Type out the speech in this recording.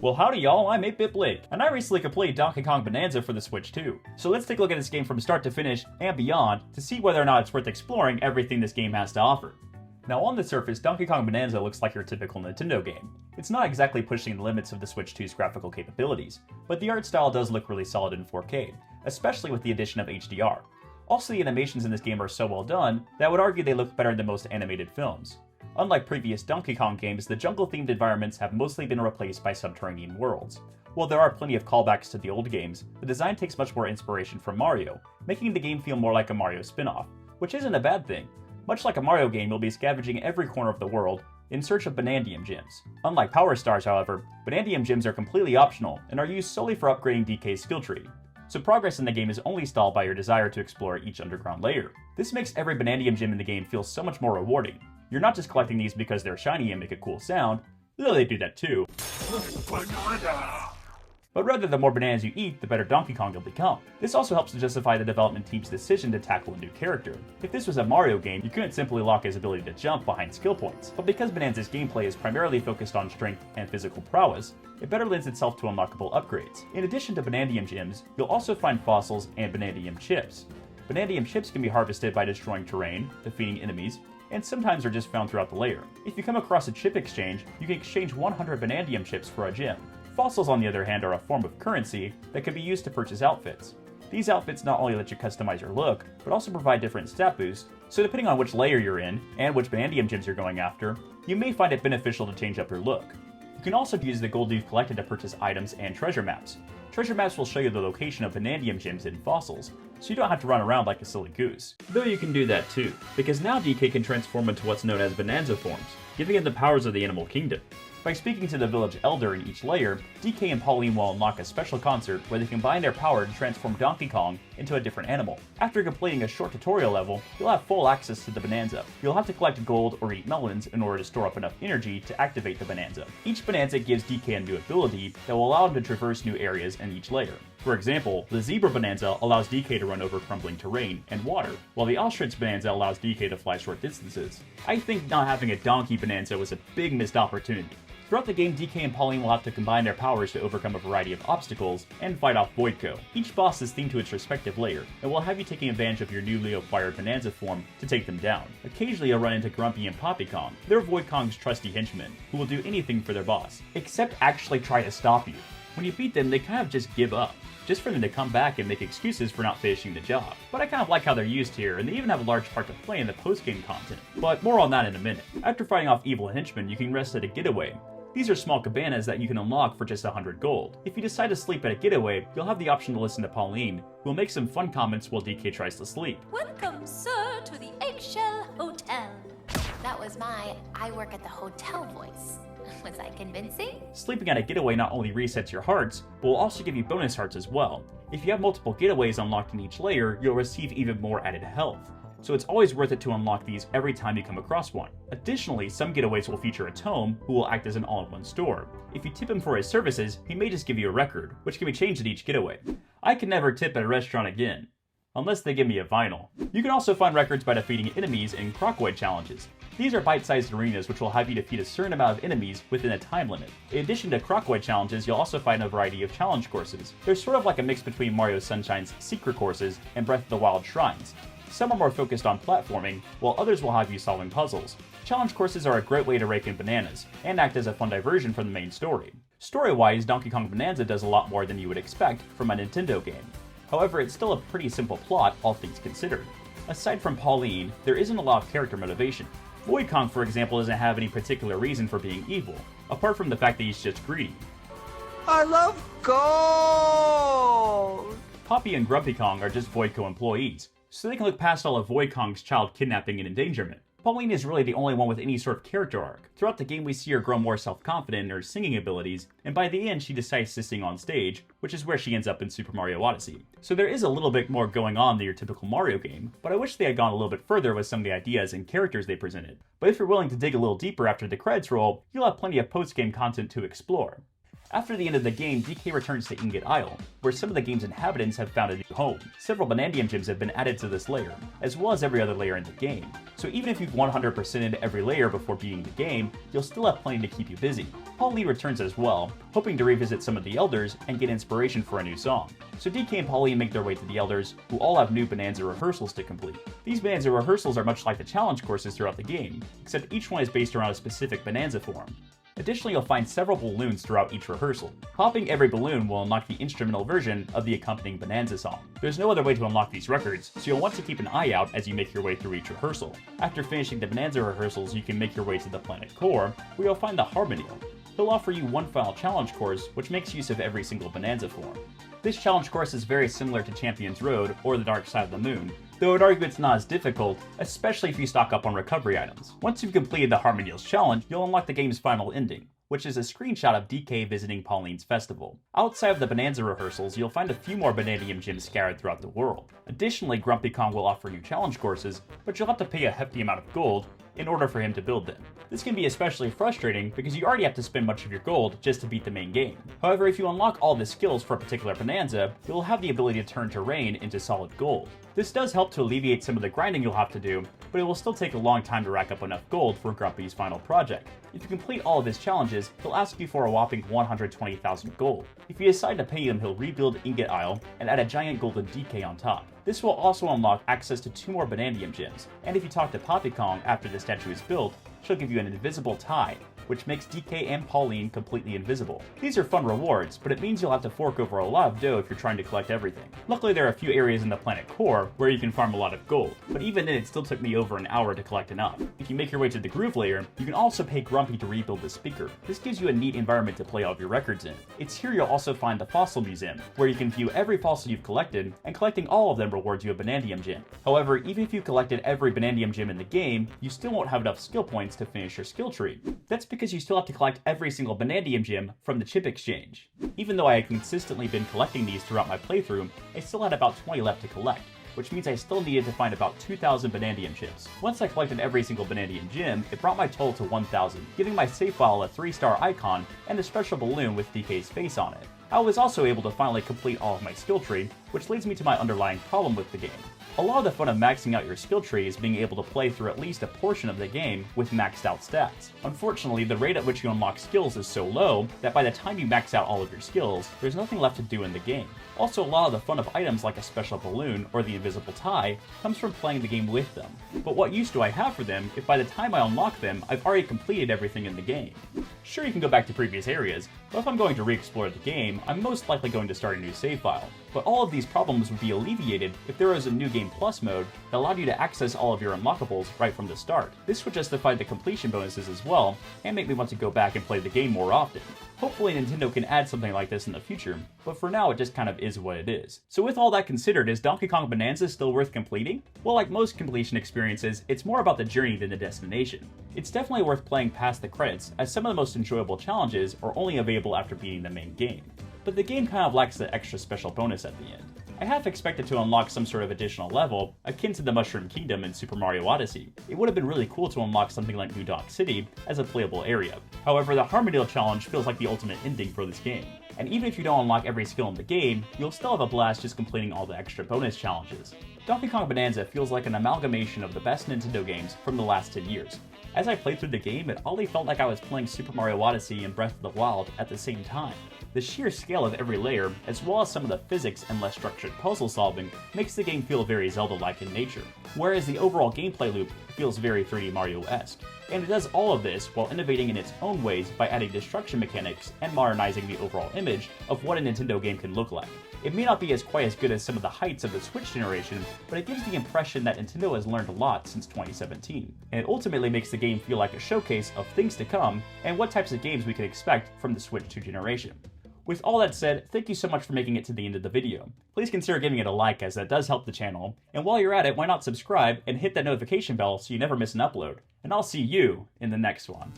Well, howdy y'all, I'm 8-Bit Blake, and I recently completed Donkey Kong Bonanza for the Switch 2. So let's take a look at this game from start to finish and beyond to see whether or not it's worth exploring everything this game has to offer. Now on the surface, Donkey Kong Bonanza looks like your typical Nintendo game. It's not exactly pushing the limits of the Switch 2's graphical capabilities, but the art style does look really solid in 4K, especially with the addition of HDR. Also, the animations in this game are so well done that I would argue they look better than most animated films. Unlike previous Donkey Kong games, the jungle-themed environments have mostly been replaced by subterranean worlds. While there are plenty of callbacks to the old games, the design takes much more inspiration from Mario, making the game feel more like a Mario spin-off, which isn't a bad thing. Much like a Mario game, you'll be scavenging every corner of the world in search of Bonandium Gems. Unlike Power Stars, however, Bonandium Gems are completely optional and are used solely for upgrading DK's skill tree. So progress in the game is only stalled by your desire to explore each underground layer. This makes every Bonandium Gem in the game feel so much more rewarding. You're not just collecting these because they're shiny and make a cool sound, though they do that too. But rather, the more bananas you eat, the better Donkey Kong you'll become. This also helps to justify the development team's decision to tackle a new character. If this was a Mario game, you couldn't simply lock his ability to jump behind skill points. But because Bonanza's gameplay is primarily focused on strength and physical prowess, it better lends itself to unlockable upgrades. In addition to Bonandium Gems, you'll also find fossils and Bonandium Chips. Bonandium Chips can be harvested by destroying terrain, defeating enemies, and sometimes are just found throughout the layer. If you come across a chip exchange, you can exchange 100 Bonandium Chips for a gem. Fossils, on the other hand, are a form of currency that can be used to purchase outfits. These outfits not only let you customize your look, but also provide different stat boosts, so depending on which layer you're in, and which Bonandium Gems you're going after, you may find it beneficial to change up your look. You can also use the gold you've collected to purchase items and treasure maps. Treasure maps will show you the location of Bonandium Gems in fossils, so you don't have to run around like a silly goose. Though you can do that too, because now DK can transform into what's known as Bonanza forms, giving him the powers of the animal kingdom. By speaking to the village elder in each layer, DK and Pauline will unlock a special concert where they combine their power to transform Donkey Kong into a different animal. After completing a short tutorial level, you'll have full access to the Bonanza. You'll have to collect gold or eat melons in order to store up enough energy to activate the Bonanza. Each Bonanza gives DK a new ability that will allow him to traverse new areas in each layer. For example, the Zebra Bonanza allows DK to run over crumbling terrain and water, while the Ostrich Bonanza allows DK to fly short distances. I think not having a Donkey Bonanza was a big missed opportunity. Throughout the game, DK and Pauline will have to combine their powers to overcome a variety of obstacles and fight off Voidco. Each boss is themed to its respective layer, and will have you taking advantage of your newly acquired Bonanza form to take them down. Occasionally you'll run into Grumpy and Poppy Kong. They're Void Kong's trusty henchmen, who will do anything for their boss, except actually try to stop you. When you beat them, they kind of just give up, just for them to come back and make excuses for not finishing the job. But I kind of like how they're used here, and they even have a large part to play in the post-game content. But more on that in a minute. After fighting off evil henchmen, you can rest at a getaway. These are small cabanas that you can unlock for just 100 gold. If you decide to sleep at a getaway, you'll have the option to listen to Pauline, who will make some fun comments while DK tries to sleep. Welcome, sir, to the Eggshell Hotel. That was my I work at the hotel voice. Was I convincing? Sleeping at a getaway not only resets your hearts, but will also give you bonus hearts as well. If you have multiple getaways unlocked in each layer, you'll receive even more added health. So it's always worth it to unlock these every time you come across one. Additionally, some getaways will feature a tome who will act as an all-in-one store. If you tip him for his services, he may just give you a record, which can be changed at each getaway. I can never tip at a restaurant again, unless they give me a vinyl. You can also find records by defeating enemies in Crocoid challenges. These are bite-sized arenas which will have you defeat a certain amount of enemies within a time limit. In addition to Crocoid challenges, you'll also find a variety of challenge courses. They're sort of like a mix between Mario Sunshine's secret courses and Breath of the Wild shrines. Some are more focused on platforming, while others will have you solving puzzles. Challenge courses are a great way to rake in bananas, and act as a fun diversion from the main story. Story-wise, Donkey Kong Bonanza does a lot more than you would expect from a Nintendo game. However, it's still a pretty simple plot, all things considered. Aside from Pauline, there isn't a lot of character motivation. Void Kong, for example, doesn't have any particular reason for being evil, apart from the fact that he's just greedy. I love gold! Poppy and Grumpy Kong are just Voidco employees, so they can look past all of Void Kong's child kidnapping and endangerment. Pauline is really the only one with any sort of character arc. Throughout the game, we see her grow more self-confident in her singing abilities, and by the end, she decides to sing on stage, which is where she ends up in Super Mario Odyssey. So there is a little bit more going on than your typical Mario game, but I wish they had gone a little bit further with some of the ideas and characters they presented. But if you're willing to dig a little deeper after the credits roll, you'll have plenty of post-game content to explore. After the end of the game, DK returns to Ingot Isle, where some of the game's inhabitants have found a new home. Several Banandium gems have been added to this layer, as well as every other layer in the game. So even if you've 100%ed every layer before beating the game, you'll still have plenty to keep you busy. Pauline returns as well, hoping to revisit some of the Elders and get inspiration for a new song. So DK and Pauline make their way to the Elders, who all have new Bonanza rehearsals to complete. These Bonanza rehearsals are much like the challenge courses throughout the game, except each one is based around a specific Bonanza form. Additionally, you'll find several balloons throughout each rehearsal. Popping every balloon will unlock the instrumental version of the accompanying Bonanza song. There's no other way to unlock these records, so you'll want to keep an eye out as you make your way through each rehearsal. After finishing the Bonanza rehearsals, you can make your way to the planet core, where you'll find the Harmonial. He'll offer you one final challenge course, which makes use of every single Bonanza form. This challenge course is very similar to Champion's Road or the Dark Side of the Moon, though I'd argue it's not as difficult, especially if you stock up on recovery items. Once you've completed the Harmonial's challenge, you'll unlock the game's final ending, which is a screenshot of DK visiting Pauline's festival. Outside of the Bonanza rehearsals, you'll find a few more Banandium gems scattered throughout the world. Additionally, Grumpy Kong will offer you challenge courses, but you'll have to pay a hefty amount of gold in order for him to build them. This can be especially frustrating because you already have to spend much of your gold just to beat the main game. However, if you unlock all the skills for a particular Bonanza, you'll have the ability to turn terrain into solid gold. This does help to alleviate some of the grinding you'll have to do, but it will still take a long time to rack up enough gold for Grumpy's final project. If you complete all of his challenges, he'll ask you for a whopping 120,000 gold. If you decide to pay him, he'll rebuild Ingot Isle and add a giant golden DK on top. This will also unlock access to 2 more Banandium gems, and if you talk to Poppy Kong after the statue is built, she'll give you an invisible tie, which makes DK and Pauline completely invisible. These are fun rewards, but it means you'll have to fork over a lot of dough if you're trying to collect everything. Luckily, there are a few areas in the planet core where you can farm a lot of gold, but even then it still took me over an hour to collect enough. If you make your way to the Groove layer, you can also pay Grumpy to rebuild the speaker. This gives you a neat environment to play all of your records in. It's here you'll also find the Fossil Museum, where you can view every fossil you've collected, and collecting all of them rewards you a Banandium gem. However, even if you collected every Banandium gem in the game, you still won't have enough skill points to finish your skill tree. That's because you still have to collect every single Banandium gem from the chip exchange. Even though I had consistently been collecting these throughout my playthrough, I still had about 20 left to collect, which means I still needed to find about 2,000 Banandium chips. Once I collected every single Banandium gem, it brought my total to 1,000, giving my save file a 3-star icon and a special balloon with DK's face on it. I was also able to finally complete all of my skill tree, which leads me to my underlying problem with the game. A lot of the fun of maxing out your skill tree is being able to play through at least a portion of the game with maxed out stats. Unfortunately, the rate at which you unlock skills is so low that by the time you max out all of your skills, there's nothing left to do in the game. Also, a lot of the fun of items like a special balloon or the invisible tie comes from playing the game with them. But what use do I have for them if by the time I unlock them, I've already completed everything in the game? Sure, you can go back to previous areas, but if I'm going to re-explore the game, I'm most likely going to start a new save file. But all of these problems would be alleviated if there was a New Game Plus mode that allowed you to access all of your unlockables right from the start. This would justify the completion bonuses as well, and make me want to go back and play the game more often. Hopefully Nintendo can add something like this in the future, but for now it just kind of is what it is. So with all that considered, is Donkey Kong Bonanza still worth completing? Well, like most completion experiences, it's more about the journey than the destination. It's definitely worth playing past the credits, as some of the most enjoyable challenges are only available after beating the main game. But the game kind of lacks the extra special bonus at the end. I half expected to unlock some sort of additional level, akin to the Mushroom Kingdom in Super Mario Odyssey. It would have been really cool to unlock something like New Donk City as a playable area. However, the Harmonial Challenge feels like the ultimate ending for this game. And even if you don't unlock every skill in the game, you'll still have a blast just completing all the extra bonus challenges. Donkey Kong Bonanza feels like an amalgamation of the best Nintendo games from the last 10 years. As I played through the game, it oddly felt like I was playing Super Mario Odyssey and Breath of the Wild at the same time. The sheer scale of every layer, as well as some of the physics and less structured puzzle solving, makes the game feel very Zelda-like in nature, whereas the overall gameplay loop feels very 3D Mario-esque. And it does all of this while innovating in its own ways by adding destruction mechanics and modernizing the overall image of what a Nintendo game can look like. It may not be quite as good as some of the heights of the Switch generation, but it gives the impression that Nintendo has learned a lot since 2017, and it ultimately makes the game feel like a showcase of things to come and what types of games we can expect from the Switch 2 generation. With all that said, thank you so much for making it to the end of the video. Please consider giving it a like, as that does help the channel, and while you're at it, why not subscribe and hit that notification bell so you never miss an upload, and I'll see you in the next one.